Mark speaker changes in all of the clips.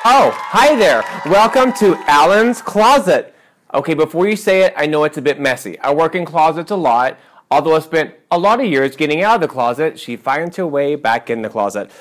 Speaker 1: Oh, hi there. Welcome to Allan's Closet. Okay, before you say it, I know it's a bit messy. I work in closets a lot. Although I spent a lot of years getting out of the closet, she finds her way back in the closet.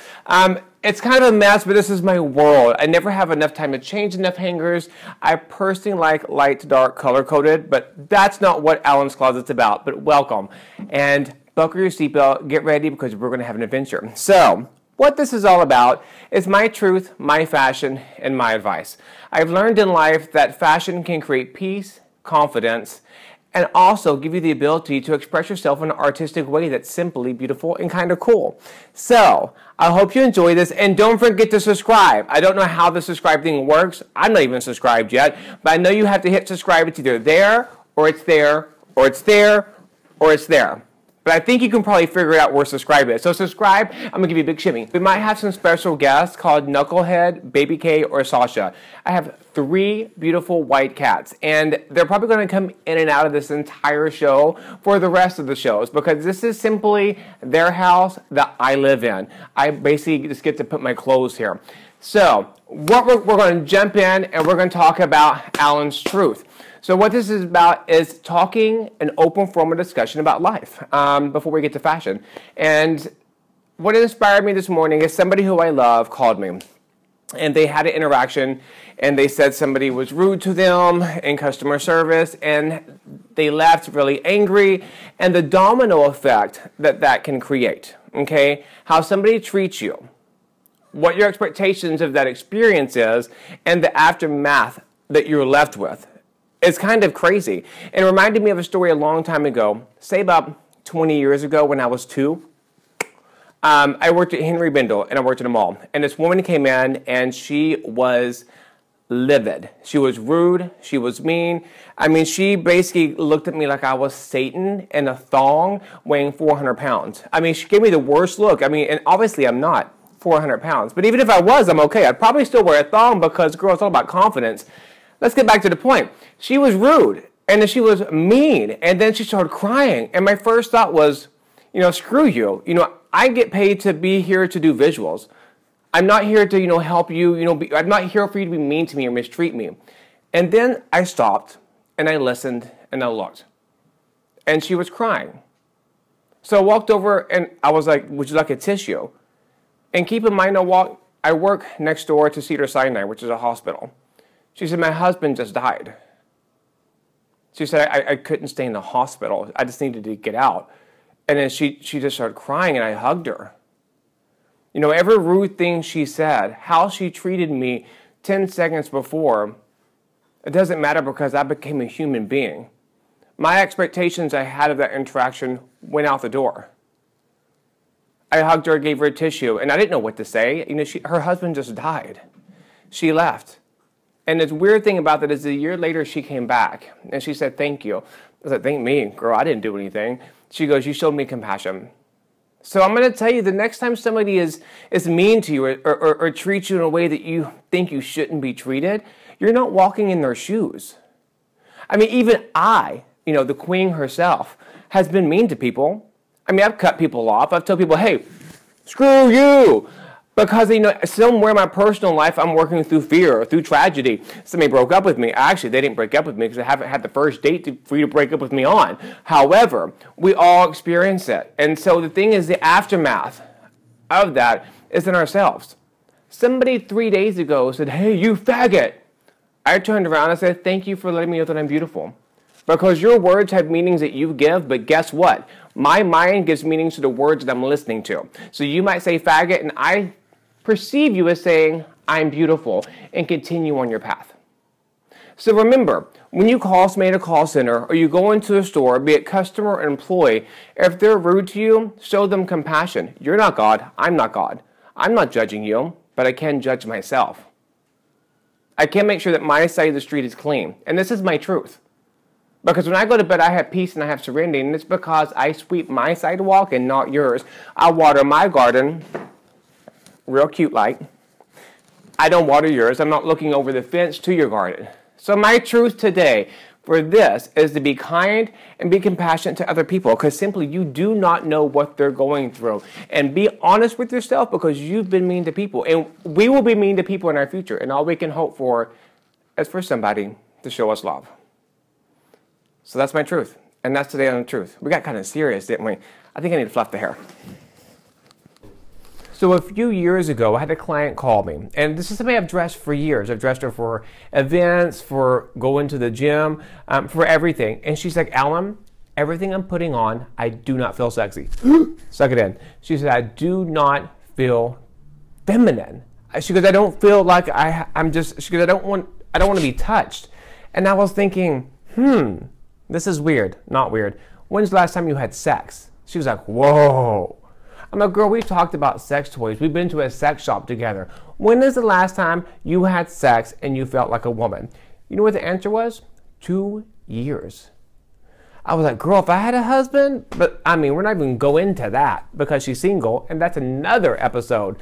Speaker 1: It's kind of a mess, but this is my world. I never have enough time to change enough hangers. I personally like light to dark color coded, but that's not what Allan's Closet's about. But welcome. And buckle your seatbelt, get ready because we're going to have an adventure. So, what this is all about is my truth, my fashion, and my advice. I've learned in life that fashion can create peace, confidence, and also give you the ability to express yourself in an artistic way that's simply beautiful and kind of cool. So, I hope you enjoy this, and don't forget to subscribe. I don't know how the subscribe thing works. I'm not even subscribed yet, but I know you have to hit subscribe. It's either there, or it's there, or it's there, or it's there. But I think you can probably figure out where subscribe is. So subscribe, I'm going to give you a big shimmy. We might have some special guests called Knucklehead, Baby K, or Sasha. I have 3 beautiful white cats, and they're probably going to come in and out of this entire show for the rest of the shows because this is simply their house that I live in. I basically just get to put my clothes here. So what we're going to jump in and we're going to talk about Allan's truth. So what this is about is talking an open form of discussion about life before we get to fashion. And what inspired me this morning is somebody who I love called me. And they had an interaction and they said somebody was rude to them in customer service and they left really angry. And the domino effect that can create, okay? How somebody treats you, what your expectations of that experience is, and the aftermath that you're left with. It's kind of crazy. It reminded me of a story a long time ago, say about 20 years ago when I was 2. I worked at Henry Bendel and I worked at a mall. And this woman came in and she was livid. She was rude. She was mean. I mean, she basically looked at me like I was Satan in a thong weighing 400 pounds. I mean, she gave me the worst look. I mean, and obviously I'm not 400 pounds. But even if I was, I'm okay. I'd probably still wear a thong because, girl, it's all about confidence. Let's get back to the point. She was rude, and then she was mean, and then she started crying. And my first thought was, screw you. I get paid to be here to do visuals. I'm not here to, help you, I'm not here for you to be mean to me or mistreat me. And then I stopped, and I listened, and I looked. And she was crying. So I walked over, and I was like, would you like a tissue? And keep in mind, I work next door to Cedars-Sinai, which is a hospital. She said, my husband just died. She said, I couldn't stay in the hospital. I just needed to get out. And then she just started crying, and I hugged her. Every rude thing she said, how she treated me 10 seconds before, it doesn't matter because I became a human being. My expectations I had of that interaction went out the door. I hugged her, gave her a tissue, and I didn't know what to say. Her husband just died. She left. And the weird thing about that is a year later she came back and she said, thank you. I said, thank me, girl, I didn't do anything. She goes, you showed me compassion. So I'm going to tell you, the next time somebody is mean to you or treats you in a way that you think you shouldn't be treated, you're not walking in their shoes. I mean, even I, the queen herself, has been mean to people. I mean, I've cut people off. I've told people, hey, screw you. Because, somewhere in my personal life, I'm working through fear or through tragedy. Somebody broke up with me. Actually, they didn't break up with me because I haven't had the first date for you to break up with me on. However, we all experience it. And so the thing is, the aftermath of that is in ourselves. Somebody 3 days ago said, hey, you faggot. I turned around and said, thank you for letting me know that I'm beautiful. Because your words have meanings that you give, but guess what? My mind gives meanings to the words that I'm listening to. So you might say faggot, and I perceive you as saying, I'm beautiful, and continue on your path. So remember, when you call somebody at a call center, or you go into a store, be it customer or employee, if they're rude to you, show them compassion. You're not God. I'm not God. I'm not judging you, but I can judge myself. I can make sure that my side of the street is clean, and this is my truth. Because when I go to bed, I have peace and I have serenity, and it's because I sweep my sidewalk and not yours. I water my garden, real cute like. I don't water yours. I'm not looking over the fence to your garden. So my truth today, for this is to be kind and be compassionate to other people, because simply you do not know what they're going through. And be honest with yourself, because you've been mean to people. And we will be mean to people in our future. And all we can hope for is for somebody to show us love. So that's my truth. And that's today on the truth. We got kind of serious, didn't we? I think I need to fluff the hair. So a few years ago, I had a client call me, and this is somebody I've dressed for years. I've dressed her for events, for going to the gym, for everything. And she's like, Allan, everything I'm putting on, I do not feel sexy. Suck it in. She said, I do not feel feminine. She goes, I don't feel like she goes, I don't want to be touched. And I was thinking, this is weird, not weird. When's the last time you had sex? She was like, whoa. I'm like, girl, we've talked about sex toys. We've been to a sex shop together. When is the last time you had sex and you felt like a woman? You know what the answer was? 2 years. I was like, girl, if I had a husband, but I mean, we're not even going go into that because she's single, and that's another episode.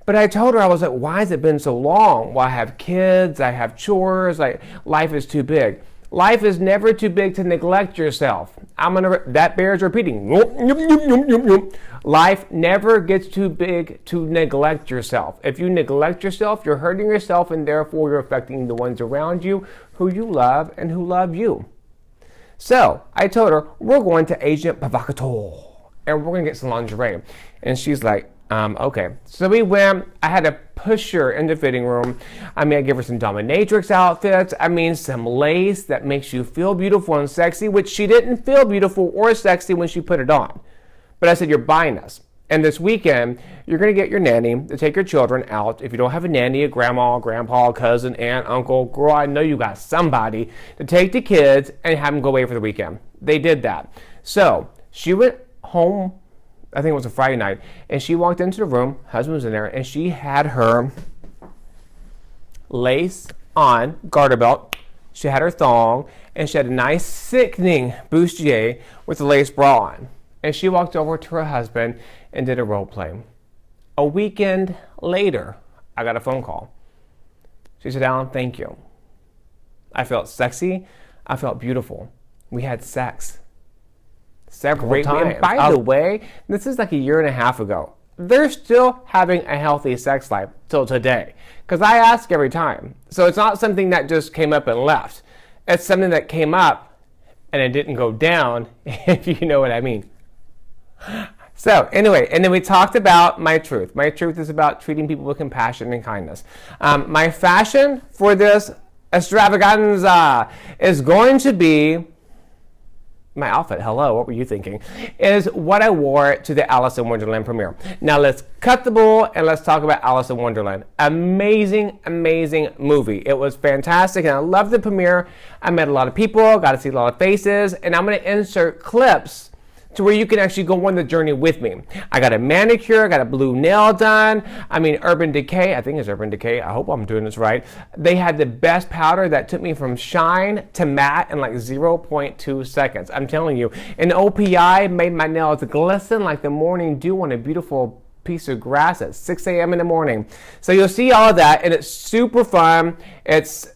Speaker 1: But I told her, I was like, why has it been so long? Well, I have kids, I have chores, life is too big. Life is never too big to neglect yourself. That bears repeating. Life never gets too big to neglect yourself. If you neglect yourself, you're hurting yourself, and therefore you're affecting the ones around you who you love and who love you. So I told her, we're going to Agent Provocateur, and we're going to get some lingerie. And she's like, okay. So we went. I had to push her in the fitting room. I mean, I gave her some dominatrix outfits. I mean, some lace that makes you feel beautiful and sexy, which she didn't feel beautiful or sexy when she put it on. But I said, you're buying us. And this weekend, you're going to get your nanny to take your children out. If you don't have a nanny, a grandma, grandpa, cousin, aunt, uncle, girl, I know you got somebody to take the kids and have them go away for the weekend. They did that. So she went home, I think it was a Friday night, and she walked into the room, husband was in there, and she had her lace on, garter belt, she had her thong, and she had a nice sickening bustier with a lace bra on. And she walked over to her husband and did a role play. A weekend later, I got a phone call. She said, Allan, thank you. I felt sexy, I felt beautiful. We had sex. Several times. By the way, this is like a year and a half ago. They're still having a healthy sex life till today. Because I ask every time. So it's not something that just came up and left. It's something that came up and it didn't go down, if you know what I mean. So anyway, and then we talked about my truth. My truth is about treating people with compassion and kindness. My fashion for this extravaganza is going to be my outfit, hello, what were you thinking, is what I wore to the Alice in Wonderland premiere. Now let's cut the bull and let's talk about Alice in Wonderland. Amazing, amazing movie. It was fantastic and I loved the premiere. I met a lot of people, got to see a lot of faces, and I'm going to insert clips to where you can actually go on the journey with me. I got a manicure, I got a blue nail done. I mean, Urban Decay, I think it's Urban Decay. I hope I'm doing this right. They had the best powder that took me from shine to matte in like 0.2 seconds. I'm telling you. And OPI made my nails glisten like the morning dew on a beautiful piece of grass at 6 a.m. in the morning. So you'll see all of that, and it's super fun. It's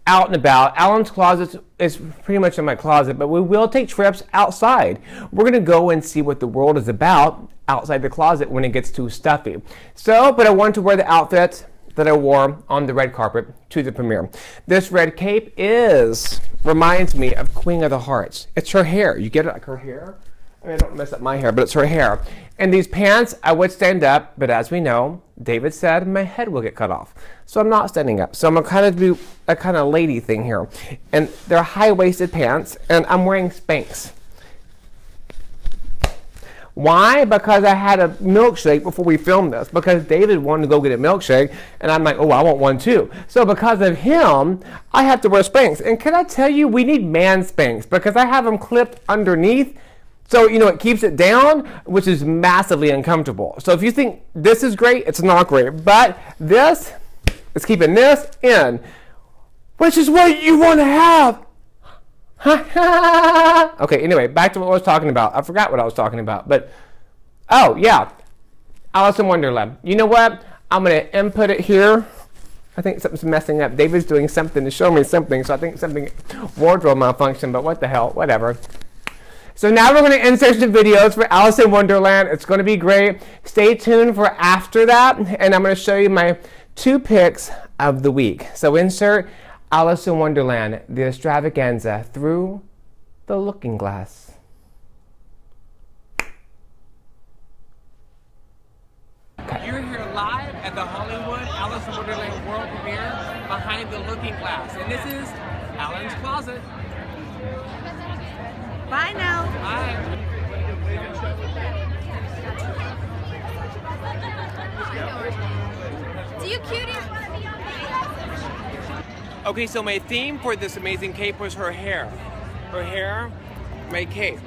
Speaker 1: out and about. Allan's closet is pretty much in my closet, but we will take trips outside. We're going to go and see what the world is about outside the closet when it gets too stuffy. So, but I wanted to wear the outfit that I wore on the red carpet to the premiere. This red cape reminds me of Queen of the Hearts. It's her hair. You get it like her hair? I mean, I don't mess up my hair, but it's her hair. And these pants, I would stand up, but as we know, David said my head will get cut off. So I'm not standing up. So I'm going to kind of do a kind of lady thing here. And they're high-waisted pants, and I'm wearing Spanx. Why? Because I had a milkshake before we filmed this. Because David wanted to go get a milkshake, and I'm like, oh, I want one too. So because of him, I have to wear Spanx. And can I tell you, we need man Spanx, because I have them clipped underneath. So, you know, it keeps it down, which is massively uncomfortable. So if you think this is great, it's not great. But this is keeping this in, which is what you want to have. Okay, anyway, back to what I was talking about. I forgot what I was talking about. But, oh, yeah, Alice in Wonderland. You know what? I'm going to input it here I think something's messing up. David's doing something to show me something, so I think something wardrobe malfunction, but what the hell, whatever. So now we're going to insert some videos for Alice in Wonderland. It's going to be great. Stay tuned for after that, and I'm going to show you my 2 picks of the week. So insert Alice in Wonderland, the extravaganza, through the looking glass. You're here live at the Hollywood Alice in Wonderland World Premiere behind the looking glass. And this is Allan's closet.
Speaker 2: Bye now.
Speaker 1: Bye.
Speaker 2: See you, cutie.
Speaker 1: Okay, so my theme for this amazing cape was her hair. Her hair, my cape.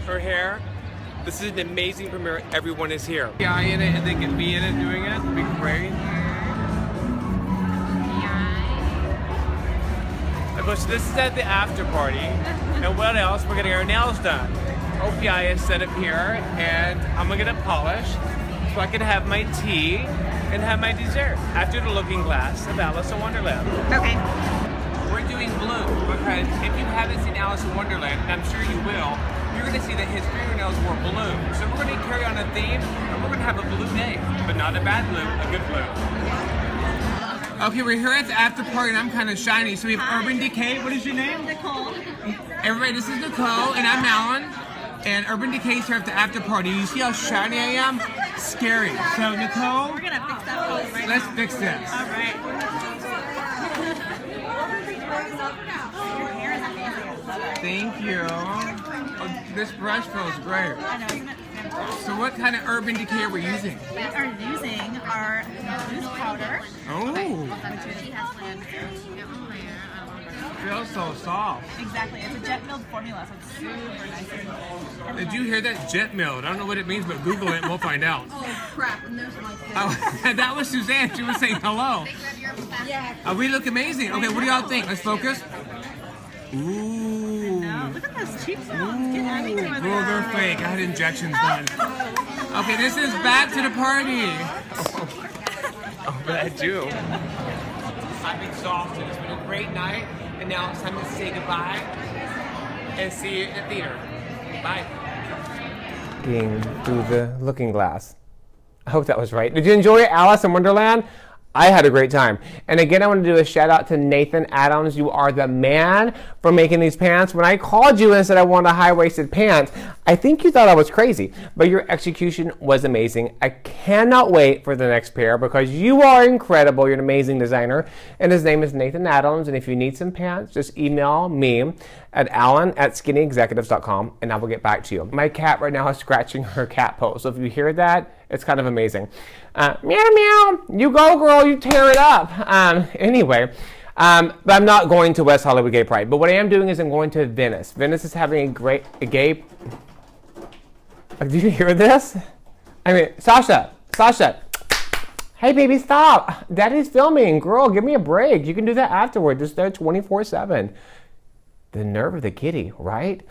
Speaker 1: Her hair. This is an amazing premiere. Everyone is here. Yeah, in it, and they can be in it doing it. It'd be great. Okay, so this is at the after party. And what else? We're getting our nails done. OPI is set up here, and I'm gonna get it polished so I can have my tea and have my dessert after the looking glass of Alice in Wonderland.
Speaker 2: Okay.
Speaker 1: We're doing blue because if you haven't seen Alice in Wonderland, and I'm sure you will, you're going to see that his fingernails were blue. So we're going to carry on a theme, and we're going to have a blue day. But not a bad blue, a good blue. Okay, we're here at the after party, and I'm kind of shiny. So we have Urban Decay. What is your name?
Speaker 2: Nicole.
Speaker 1: Everybody, this is Nicole, and I'm Allan. And Urban Decay's here at the after party. You see how shiny I am? Scary. So Nicole,
Speaker 2: We're going to fix that pose right
Speaker 1: let's
Speaker 2: now.
Speaker 1: fix this.
Speaker 2: All right. Your hair is amazing.
Speaker 1: Thank you. Oh, this brush feels great.
Speaker 2: I know. You're gonna,
Speaker 1: So what kind of Urban Decay are we using?
Speaker 2: we are using our loose powder.
Speaker 1: Oh, feels so soft.
Speaker 2: Exactly. It's a jet milled formula, so it's super nice.
Speaker 1: Did you hear that? Jet milled. I don't know what it means, but Google it and we'll find out.
Speaker 2: Oh crap! And there's like
Speaker 1: Oh, that was Suzanne. She was saying hello.
Speaker 2: yeah.
Speaker 1: We look amazing. Okay, what do y'all think? Let's focus. Ooh.
Speaker 2: No, look at those cheeks. Get out of here.
Speaker 1: Girl, they're fake. I had injections done. Okay, this is back to the party. Oh, but I do. I'm exhausted. It's been a great night, and now it's time to say goodbye and see you at the theater. Bye. Through the looking glass. I hope that was right. Did you enjoy Alice in Wonderland? I had a great time. And again, I want to do a shout out to Nathan Adams. You are the man for making these pants. When I called you and said I wanted high-waisted pants, I think you thought I was crazy, but your execution was amazing. I cannot wait for the next pair because you are incredible. You're an amazing designer. And his name is Nathan Adams. And if you need some pants, just email me at allan@skinnyexecutives.com and I will get back to you. My cat right now is scratching her cat pose. So if you hear that, it's kind of amazing. Meow, meow. You go, girl. You tear it up. Anyway, but I'm not going to West Hollywood Gay Pride. But what I am doing is I'm going to Venice. Venice is having a gay... Did you hear this? I mean, Sasha. Hey, baby, stop. Daddy's filming. Girl, give me a break. You can do that afterward. Just there 24/7. The nerve of the kitty, right?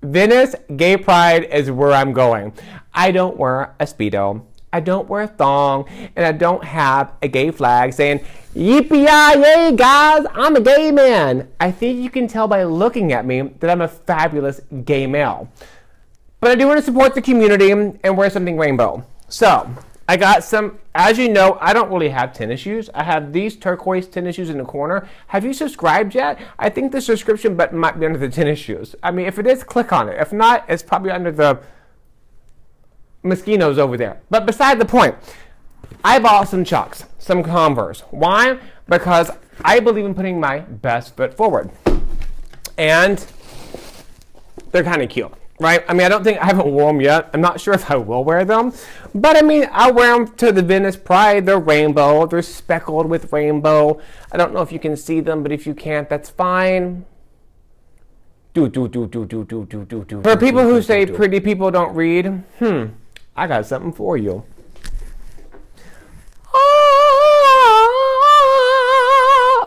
Speaker 1: Venice Gay Pride is where I'm going. I don't wear a Speedo. I don't wear a thong. And I don't have a gay flag saying, yippee-yay, guys, I'm a gay man. I think you can tell by looking at me that I'm a fabulous gay male. But I do want to support the community and wear something rainbow. So, I got some, as you know, I don't really have tennis shoes. I have these turquoise tennis shoes in the corner. Have you subscribed yet? I think the subscription button might be under the tennis shoes. I mean, if it is, click on it. If not, it's probably under the mosquitoes over there. But beside the point, I bought some Chucks, some Converse. Why? Because I believe in putting my best foot forward. And they're kind of cute. Right? I mean, I haven't worn them yet. I'm not sure if I will wear them. But I mean, I'll wear them to the Venice Pride. They're rainbow. They're speckled with rainbow. I don't know if you can see them, but if you can't, that's fine. For people who say pretty people don't read, I got something for you.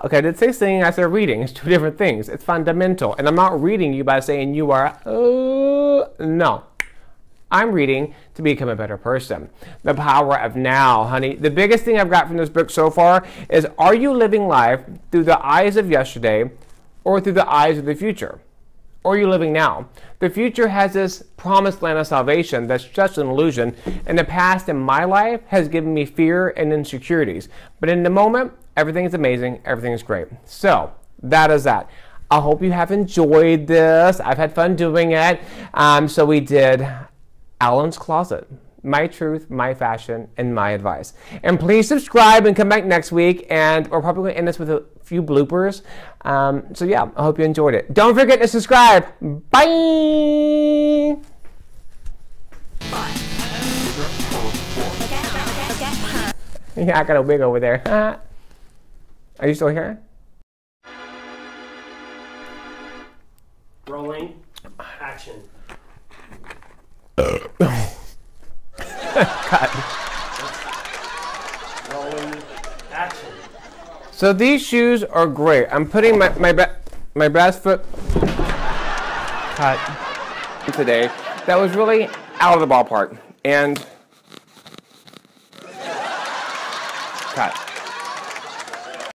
Speaker 1: Okay, I did say singing, I said reading. It's two different things. It's fundamental. And I'm not reading you by saying you are, no. I'm reading to become a better person. The power of now, honey. The biggest thing I've got from this book so far is, are you living life through the eyes of yesterday or through the eyes of the future? Or are you living now? The future has this promised land of salvation that's just an illusion, and the past in my life has given me fear and insecurities. But in the moment, everything is amazing, everything is great. So, that is that. I hope you have enjoyed this. I've had fun doing it. So we did Allan's Closet. My truth, my fashion, and my advice. And please subscribe and come back next week. And we're probably going to end this with a few bloopers. So yeah, I hope you enjoyed it. Don't forget to subscribe. Bye! Yeah, I got a wig over there. Are you still here?
Speaker 3: Rolling. Action.
Speaker 1: Cut.
Speaker 3: Rolling. Action.
Speaker 1: So these shoes are great. I'm putting my best foot cut today. That was really out of the ballpark. And cut.